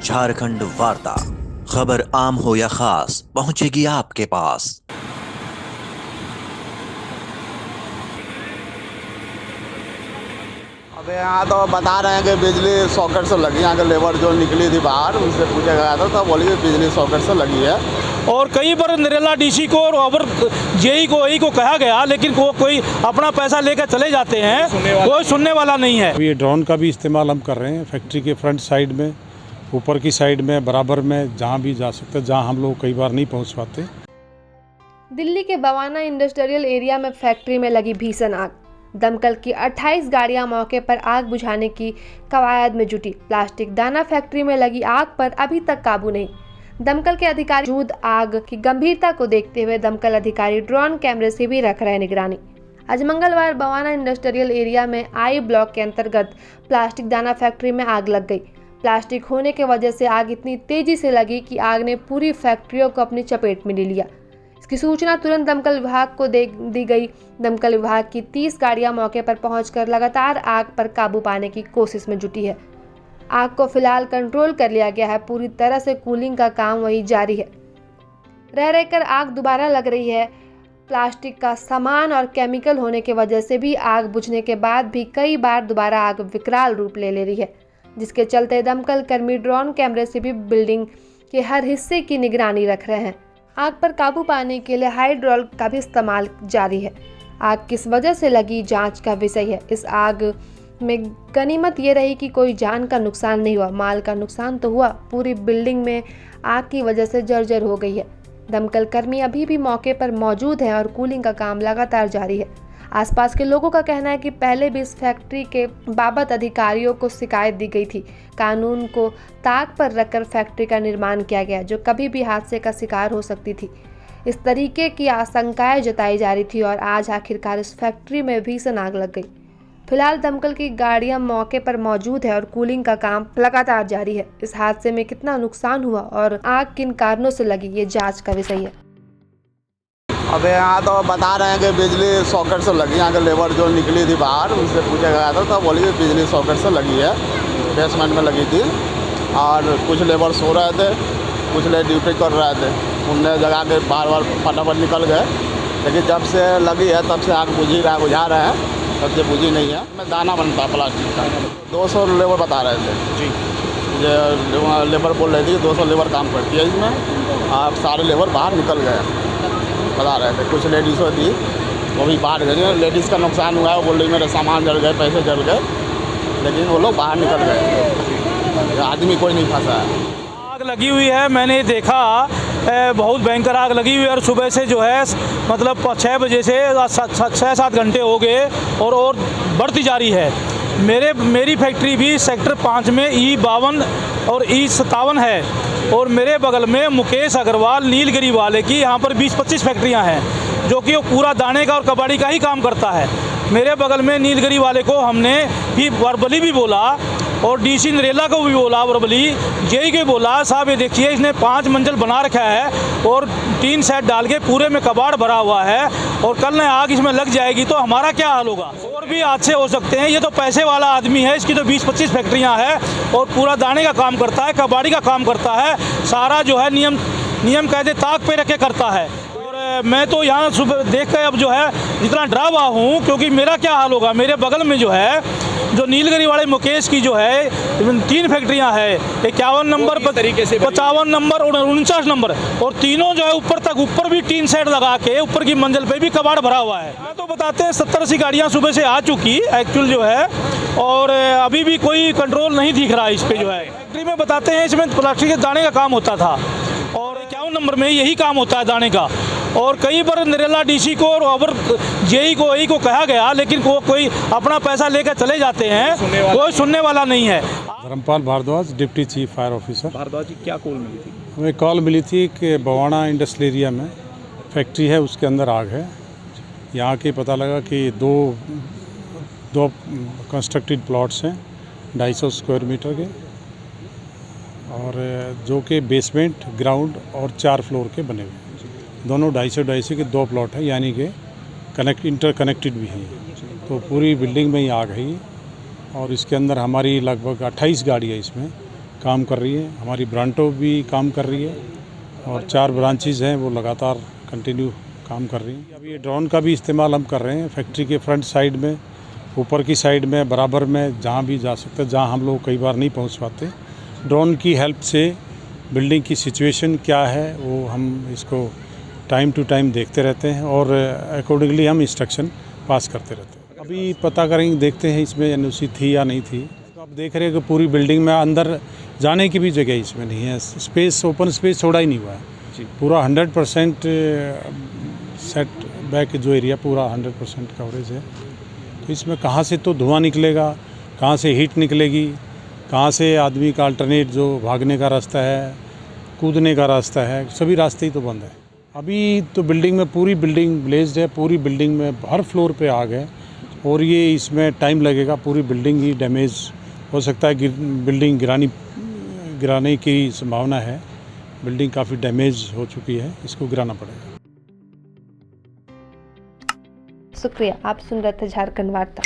झारखंड वार्ता, खबर आम हो या खास पहुंचेगी आपके पास। अब यहाँ तो बता रहे हैं कि बिजली सॉकेट से लगी। यहाँ के लेबर जो निकली थी बाहर, उनसे पूछा गया था तो बोली बिजली सॉकेट से लगी है। और कई बार नरेला डीसी को और जेई को ई को कहा गया, लेकिन कोई अपना पैसा लेकर चले जाते हैं, कोई सुनने वाला नहीं है। ये ड्रोन का भी इस्तेमाल हम कर रहे हैं फैक्ट्री के फ्रंट साइड में, ऊपर की साइड में, बराबर में, जहाँ भी जा सकते, जहाँ हम लोग कई बार नहीं पहुँच पाते। दिल्ली के बवाना इंडस्ट्रियल एरिया में फैक्ट्री में लगी भीषण आग। दमकल की 28 गाड़ियां मौके पर आग बुझाने की कवायद में जुटी। प्लास्टिक दाना फैक्ट्री में लगी आग पर अभी तक काबू नहीं। दमकल के अधिकारी मौजूद आग की गंभीरता को देखते हुए दमकल अधिकारी ड्रोन कैमरे से भी रख रहे निगरानी। आज मंगलवार बवाना इंडस्ट्रियल एरिया में आई ब्लॉक के अंतर्गत प्लास्टिक दाना फैक्ट्री में आग लग गई। प्लास्टिक होने की वजह से आग इतनी तेजी से लगी कि आग ने पूरी फैक्ट्रियों को अपनी चपेट में ले लिया। इसकी सूचना तुरंत दमकल विभाग को दी गई। दमकल विभाग की 30 गाड़ियां मौके पर पहुंचकर लगातार आग पर काबू पाने की कोशिश में जुटी है। आग को फिलहाल कंट्रोल कर लिया गया है। पूरी तरह से कूलिंग का काम वही जारी है। रह रहकर आग दोबारा लग रही है। प्लास्टिक का सामान और केमिकल होने की वजह से भी आग बुझने के बाद भी कई बार दोबारा आग विकराल रूप ले रही है, जिसके चलते दमकल कर्मी ड्रोन कैमरे से भी बिल्डिंग के हर हिस्से की निगरानी रख रहे हैं। आग पर काबू पाने के लिए हाइड्रोल का भी इस्तेमाल जारी है। आग किस वजह से लगी, जांच का विषय है। इस आग में गनीमत ये रही कि कोई जान का नुकसान नहीं हुआ। माल का नुकसान तो हुआ, पूरी बिल्डिंग में आग की वजह से जर्जर हो गई है। दमकल कर्मी अभी भी मौके पर मौजूद हैं और कूलिंग का काम लगातार जारी है। आसपास के लोगों का कहना है कि पहले भी इस फैक्ट्री के बाबत अधिकारियों को शिकायत दी गई थी। कानून को ताक पर रखकर फैक्ट्री का निर्माण किया गया, जो कभी भी हादसे का शिकार हो सकती थी। इस तरीके की आशंकाएं जताई जा रही थी और आज आखिरकार इस फैक्ट्री में भीषण आग लग गई। फिलहाल दमकल की गाड़ियां मौके पर मौजूद है और कूलिंग का काम लगातार जारी है। इस हादसे में कितना नुकसान हुआ और आग किन कारणों से लगी, ये जांच का विषय है। अब यहाँ तो बता रहे हैं कि बिजली सॉकेट से लगी। यहाँ के लेबर जो निकली थी बाहर, उनसे पूछा गया था तो बोली बिजली सॉकेट से लगी है। बेसमेंट में लगी थी और कुछ लेबर सो रहे थे, कुछ लोग ड्यूटी कर रहे थे। उनने जगह के बार बार फटाफट निकल गए, लेकिन जब से लगी है तब से आग बुझा रहे हैं, तब से बुझी नहीं है। मैं दाना बनता है प्लास्टिक का। 200 लेबर बता रहे थे जी। ये लेबर बोल रही थी 200 लेबर काम करती है इसमें। आप सारे लेबर बाहर निकल गए बता रहे थे। कुछ लेडीज़ थी वो भी बाहर गई। लेडीज़ का नुकसान हुआ है, वो बोल रही मेरे सामान जल गए, पैसे जल गए, लेकिन वो लोग बाहर निकल गए। आदमी कोई नहीं फंसा है। आग लगी हुई है, मैंने देखा बहुत भयंकर आग लगी हुई है। और सुबह से जो है मतलब 6 बजे से 6-7 घंटे हो गए और बढ़ती जा रही है। मेरी फैक्ट्री भी सेक्टर 5 में E52 और E57 है। और मेरे बगल में मुकेश अग्रवाल नीलगिरी वाले की यहाँ पर 20-25 फैक्ट्रियाँ हैं, जो कि वो पूरा दाने का और कबाड़ी का ही काम करता है। मेरे बगल में नीलगिरी वाले को हमने भी वर्बली भी बोला और डीसी नरेला को भी बोला वर्बली, जेई को बोला साहब ये देखिए इसने 5 मंजिल बना रखा है और 3 सेट डाल के पूरे में कबाड़ भरा हुआ है और कल न आग इसमें लग जाएगी तो हमारा क्या हाल होगा। और भी हादसे हो सकते हैं। ये तो पैसे वाला आदमी है, इसकी तो 20-25 फैक्ट्रियाँ हैं और पूरा दाने का काम करता है, कबाड़ी का काम करता है, सारा जो है नियम कायदे ताक पे रख के करता है। मैं तो यहाँ सुबह देख कर अब जो है इतना डरा हुआ हूँ, क्योंकि मेरा क्या हाल होगा। मेरे बगल में जो है जो नीलगिरी वाले मुकेश की जो है 3 फैक्ट्रियाँ हैं, 51 नंबर, 55 नंबर और 49 नंबर, और तीनों जो है ऊपर भी 3 सेट लगा के ऊपर की मंजिल पे भी कबाड़ भरा हुआ है। मैं तो बताते हैं 70-80 गाड़ियाँ सुबह से आ चुकी एक्चुअल जो है, और अभी भी कोई कंट्रोल नहीं दिख रहा इस पर जो है। फैक्ट्री में बताते हैं इसमें प्लास्टिक के दाने का काम होता था और 51 नंबर में यही काम होता है दाने का। और कई बार नरेला डीसी को और जेई को ई को कहा गया, लेकिन कोई अपना पैसा लेकर चले जाते हैं, कोई सुनने वाला नहीं है। Dharmpal Bhardwaj, deputy chief fire officer. Bhardwaj ji, क्या कॉल मिली थी? हमें कॉल मिली थी कि बवाना इंडस्ट्रियल एरिया में फैक्ट्री है, उसके अंदर आग है। यहाँ के पता लगा कि दो कंस्ट्रक्टेड प्लॉट्स हैं 250 स्क्वायर मीटर के, और जो कि बेसमेंट, ग्राउंड और 4 फ्लोर के बने हुए हैं। दोनों 250 के 2 प्लॉट हैं, यानी कि इंटरकनेक्टेड भी हैं। तो पूरी बिल्डिंग में ही आग है और इसके अंदर हमारी लगभग 28 गाड़ियाँ इसमें काम कर रही है, हमारी ब्रांटो भी काम कर रही है और 4 ब्रांचेज हैं वो लगातार कंटिन्यू काम कर रही हैं। अभी ये ड्रोन का भी इस्तेमाल हम कर रहे हैं फैक्ट्री के फ्रंट साइड में, ऊपर की साइड में, बराबर में, जहाँ भी जा सकते हैं, जहाँ हम लोग कई बार नहीं पहुँच पाते। ड्रोन की हेल्प से बिल्डिंग की सिचुएशन क्या है वो हम इसको टाइम टू टाइम देखते रहते हैं और अकॉर्डिंगली हम इंस्ट्रक्शन पास करते रहते हैं। अभी पता करेंगे, देखते हैं इसमें एनओसी थी या नहीं थी। तो आप देख रहे हैं कि पूरी बिल्डिंग में अंदर जाने की भी जगह इसमें नहीं है, स्पेस, ओपन स्पेस छोड़ा ही नहीं हुआ है। पूरा 100% सेट बैक जो एरिया पूरा 100% कवरेज है। तो इसमें कहाँ से तो धुआं निकलेगा, कहाँ से हीट निकलेगी, कहाँ से आदमी का अल्टरनेट जो भागने का रास्ता है, कूदने का रास्ता है, सभी रास्ते ही तो बंद है। अभी तो बिल्डिंग में पूरी बिल्डिंग ब्लेज्ड है, पूरी बिल्डिंग में हर फ्लोर पे आग है और ये इसमें टाइम लगेगा, पूरी बिल्डिंग ही डैमेज हो सकता है, बिल्डिंग गिराने की संभावना है। बिल्डिंग काफ़ी डैमेज हो चुकी है, इसको गिराना पड़ेगा। शुक्रिया, आप सुन रहे थे झारखंड वार्ता।